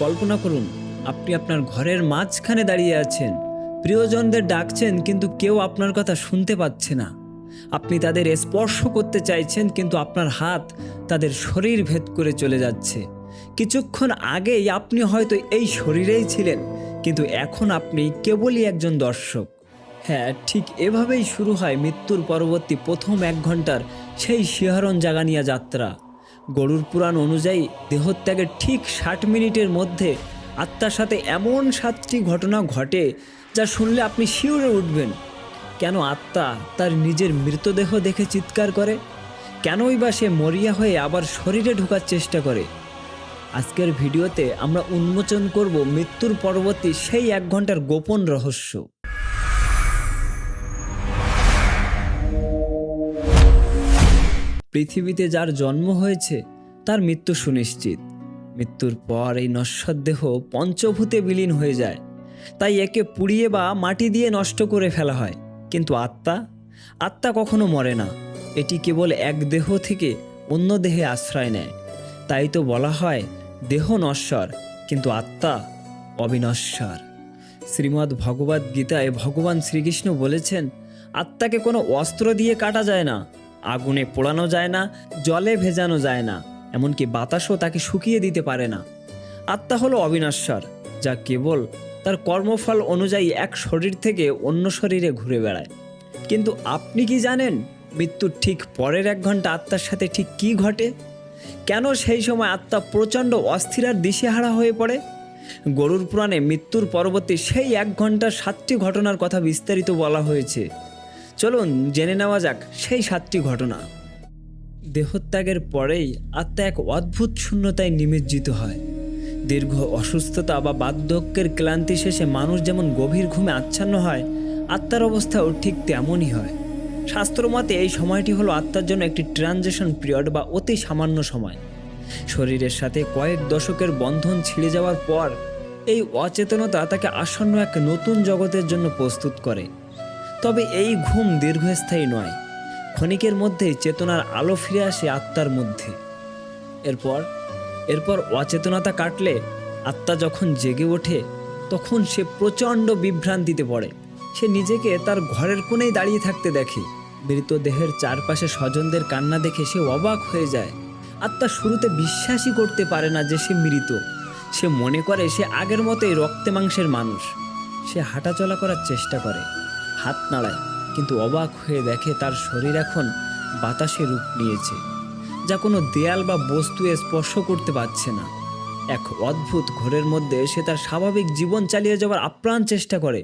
কল্পনা করুন, আপনি আপনার ঘরের মাঝখানে দাঁড়িয়ে আছেন, প্রিয়জনদের ডাকছেন কিন্তু কেউ আপনার কথা শুনতে পাচ্ছে না। আপনি তাদের স্পর্শ করতে চাইছেন কিন্তু আপনার হাত তাদের শরীর ভেদ করে চলে যাচ্ছে। কিছুক্ষণ আগেই আপনি হয়তো এই শরীরেই ছিলেন, কিন্তু এখন আপনি কেবলই একজন দর্শক। হ্যাঁ, ঠিক এভাবেই শুরু হয় মৃত্যুর পরবর্তী প্রথম 1 ঘন্টার সেই শিহরণ জাগানিয়া যাত্রা। গরুর পুরাণ অনুযায়ী দেহত্যাগের ঠিক 60 মিনিটের মধ্যে আত্মার সাথে এমন 7টি ঘটনা ঘটে যা শুনলে আপনি শিউরে উঠবেন। কেন আত্মা তার নিজের মৃতদেহ দেখে চিৎকার করে? কেনই বা সে মরিয়া হয়ে আবার শরীরে ঢোকার চেষ্টা করে? আজকের ভিডিওতে আমরা উন্মোচন করব মৃত্যুর পরবর্তী সেই 1 ঘন্টার গোপন রহস্য। পৃথিবীতে যার জন্ম হয়েছে তার মৃত্যু সুনিশ্চিত। মৃত্যুর পর এই নশ্বর দেহ পঞ্চভূতে বিলীন হয়ে যায়, তাই একে পুড়িয়ে বা মাটি দিয়ে নষ্ট করে ফেলা হয়। কিন্তু আত্মা কখনো মরে না। এটি কেবল এক দেহ থেকে অন্য দেহে আশ্রয় নেয়। তাই তো বলা হয় দেহ নশ্বর কিন্তু আত্মা অবিনশ্বর। শ্রীমদ্ ভগবদ্ গীতায় ভগবান শ্রীকৃষ্ণ বলেছেন, আত্মাকে কোনো অস্ত্র দিয়ে কাটা যায় না, আগুনে পোড়ানো যায় না, জলে ভেজানো যায় না, এমনকি বাতাসও তাকে শুকিয়ে দিতে পারে না। আত্মা হলো অবিনশ্বর, যা কেবল তার কর্মফল অনুযায়ী এক শরীর থেকে অন্য শরীরে ঘুরে বেড়ায়। কিন্তু আপনি কি জানেন মৃত্যুর ঠিক পরের 1 ঘন্টা আত্মার সাথে ঠিক কী ঘটে? কেন সেই সময় আত্মা প্রচণ্ড অস্থির আর দিশেহারা হয়ে পড়ে? গরুর পুরাণে মৃত্যুর পরবর্তী সেই 1 ঘন্টার 7টি ঘটনার কথা বিস্তারিত বলা হয়েছে। চলুন জেনে নেওয়া যাক সেই 7টি ঘটনা। দেহত্যাগের পরেই আত্মা এক অদ্ভুত শূন্যতায় নিমজ্জিত হয়। দীর্ঘ অসুস্থতা বা বার্ধক্যের ক্লান্তি শেষে মানুষ যেমন গভীর ঘুমে আচ্ছন্ন হয়, আত্মার অবস্থাও ঠিক তেমনই হয়। শাস্ত্রমতে এই সময়টি হলো আত্মার জন্য একটি ট্রানজিশন পিরিয়ড বা অতি সামান্য সময়। শরীরের সাথে কয়েক দশকের বন্ধন ছিঁড়ে যাওয়ার পর এই অচেতনতা তাকে আসন্ন এক নতুন জগতের জন্য প্রস্তুত করে। তবে এই ঘুম দীর্ঘস্থায়ী নয়। ক্ষণিকের মধ্যেই চেতনার আলো ফিরে আসে আত্মার মধ্যে। এরপর অচেতনতা কাটলে আত্মা যখন জেগে ওঠে তখন সে প্রচণ্ড বিভ্রান্তিতে পড়ে। সে নিজেকে তার ঘরের কোণেই দাঁড়িয়ে থাকতে দেখে। মৃতদেহের চারপাশে স্বজনদের কান্না দেখে সে অবাক হয়ে যায়। আত্মা শুরুতে বিশ্বাসই করতে পারে না যে সে মৃত। সে মনে করে সে আগের মতোই রক্তে মাংসের মানুষ। সে হাঁটাচলা করার চেষ্টা করে, হাত নাড়ায়, কিন্তু অবাক হয়ে দেখে তার শরীর এখন বাতাসে রূপ নিয়েছে, যা কোনো দেয়াল বা বস্তু স্পর্শ করতে পারছে না। এক অদ্ভুত ঘোরের মধ্যে সে তার স্বাভাবিক জীবন চালিয়ে যাওয়ার আপ্রাণ চেষ্টা করে।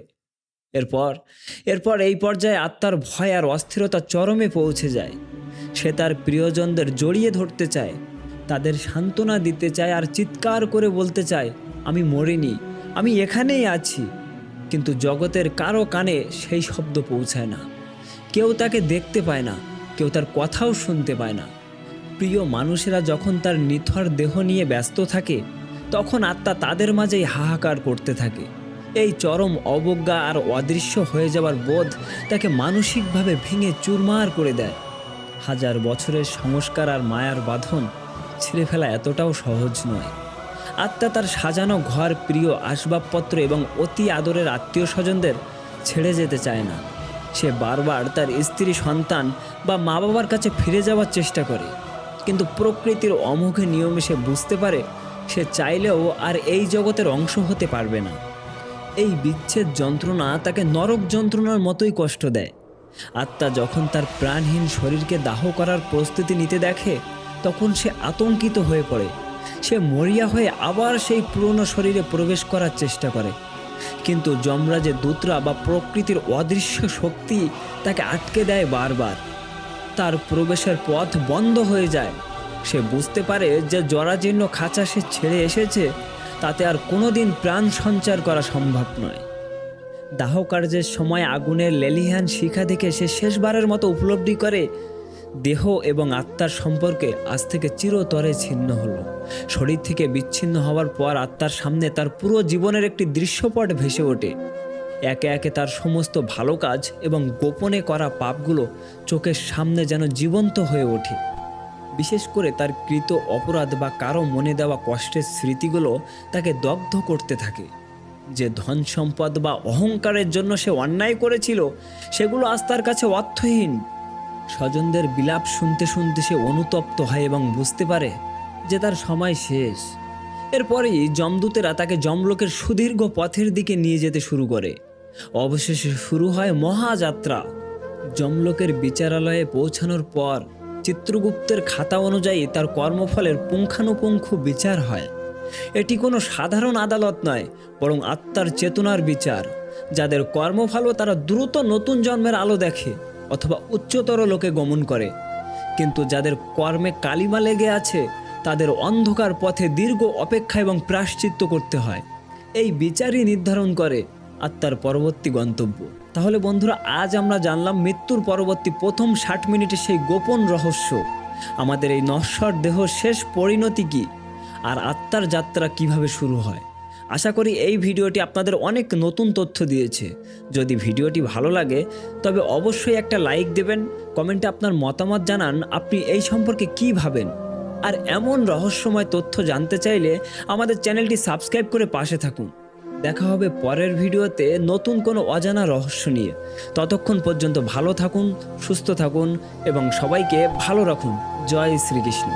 এরপর এই পর্যায়ে আত্মার ভয় আর অস্থিরতা চরমে পৌঁছে যায়। সে তার প্রিয়জনদের জড়িয়ে ধরতে চায়, তাদের সান্ত্বনা দিতে চায় আর চিৎকার করে বলতে চায়, আমি মরিনি, আমি এখানেই আছি। কিন্তু জগতের কারো কানে সেই শব্দ পৌঁছায় না। কেউ তাকে দেখতে পায় না, কেউ তার কথাও শুনতে পায় না। প্রিয় মানুষেরা যখন তার নিথর দেহ নিয়ে ব্যস্ত থাকে, তখন আত্মা তাদের মাঝেই হাহাকার করতে থাকে। এই চরম অবজ্ঞা আর অদৃশ্য হয়ে যাওয়ার বোধ তাকে মানসিকভাবে ভেঙে চুরমার করে দেয়। হাজার বছরের সংস্কার আর মায়ার বাঁধন ছিঁড়ে ফেলা এতটাও সহজ নয়। আত্মা তার সাজানো ঘর, প্রিয় আসবাবপত্র এবং অতি আদরের আত্মীয় স্বজনদের ছেড়ে যেতে চায় না। সে বারবার তার স্ত্রী, সন্তান বা মা বাবার কাছে ফিরে যাওয়ার চেষ্টা করে, কিন্তু প্রকৃতির অমোঘ নিয়মে সে বুঝতে পারে সে চাইলেও আর এই জগতের অংশ হতে পারবে না। এই বিচ্ছেদ যন্ত্রণা তাকে নরক যন্ত্রণার মতোই কষ্ট দেয়। আত্মা যখন তার প্রাণহীন শরীরকে দাহ করার প্রস্তুতি নিতে দেখে, তখন সে আতঙ্কিত হয়ে পড়ে। সে মরিয়া হয়ে আবার সেই পুরনো শরীরে প্রবেশ করার চেষ্টা করে, কিন্তু যমরাজের দূতরা বা প্রকৃতির অদৃশ্য শক্তি তাকে আটকে দেয় বারবার। তার প্রবেশের পথ বন্ধ হয়ে যায়। সে বুঝতে পারে যে জরাজীর্ণ খাঁচা সে ছেড়ে এসেছে, তাতে আর কোনোদিন প্রাণ সঞ্চার করা সম্ভব নয়। দাহ কার্যের সময় আগুনের লেলিহান শিখা দেখে সে শেষবারের মতো উপলব্ধি করে দেহ এবং আত্মার সম্পর্কে আজ থেকে চিরতরে ছিন্ন হলো। শরীর থেকে বিচ্ছিন্ন হওয়ার পর আত্মার সামনে তার পুরো জীবনের একটি দৃশ্যপট ভেসে ওঠে। একে একে তার সমস্ত ভালো কাজ এবং গোপনে করা পাপগুলো চোখের সামনে যেন জীবন্ত হয়ে ওঠে। বিশেষ করে তার কৃত অপরাধ বা কারো মনে দেওয়া কষ্টের স্মৃতিগুলো তাকে দগ্ধ করতে থাকে। যে ধন সম্পদ বা অহংকারের জন্য সে অন্যায় করেছিল সেগুলো আজ তার কাছে অর্থহীন। স্বজনদের বিলাপ শুনতে শুনতে সে অনুতপ্ত হয় এবং বুঝতে পারে যে তার সময় শেষ। এরপরেই যমদূতেরা তাকে যমলোকের সুদীর্ঘ পথের দিকে নিয়ে যেতে শুরু করে। অবশেষে শুরু হয় মহাযাত্রা। যমলোকের বিচারালয়ে পৌঁছানোর পর চিত্রগুপ্তের খাতা অনুযায়ী তার কর্মফলের পুঙ্খানুপুঙ্খ বিচার হয়। এটি কোনো সাধারণ আদালত নয়, বরং আত্মার চেতনার বিচার। যাদের কর্মফলও তারা দ্রুত নতুন জন্মের আলো দেখে অথবা উচ্চতর লোকে গমন করে, কিন্তু যাদের কর্মে কালিমা লেগে আছে তাদের অন্ধকার পথে দীর্ঘ অপেক্ষা এবং প্রায়শ্চিত্ত করতে হয়। এই বিচারই নির্ধারণ করে আত্মার পরবর্তী গন্তব্য। তাহলে বন্ধুরা, আজ আমরা জানলাম মৃত্যুর পরবর্তী প্রথম 60 মিনিটের সেই গোপন রহস্য, আমাদের এই নশ্বর দেহ শেষ পরিণতি কী, আর আত্মার যাত্রা কিভাবে শুরু হয়। আশা করি এই ভিডিওটি আপনাদের অনেক নতুন তথ্য দিয়েছে। যদি ভিডিওটি ভালো লাগে তবে অবশ্যই একটা লাইক দেবেন, কমেন্টে আপনার মতামত জানান আপনি এই সম্পর্কে কী ভাবেন। আর এমন রহস্যময় তথ্য জানতে চাইলে আমাদের চ্যানেলটি সাবস্ক্রাইব করে পাশে থাকুন। দেখা হবে পরের ভিডিওতে নতুন কোনো অজানা রহস্য নিয়ে। ততক্ষণ পর্যন্ত ভালো থাকুন, সুস্থ থাকুন এবং সবাইকে ভালো রাখুন। জয় শ্রীকৃষ্ণ।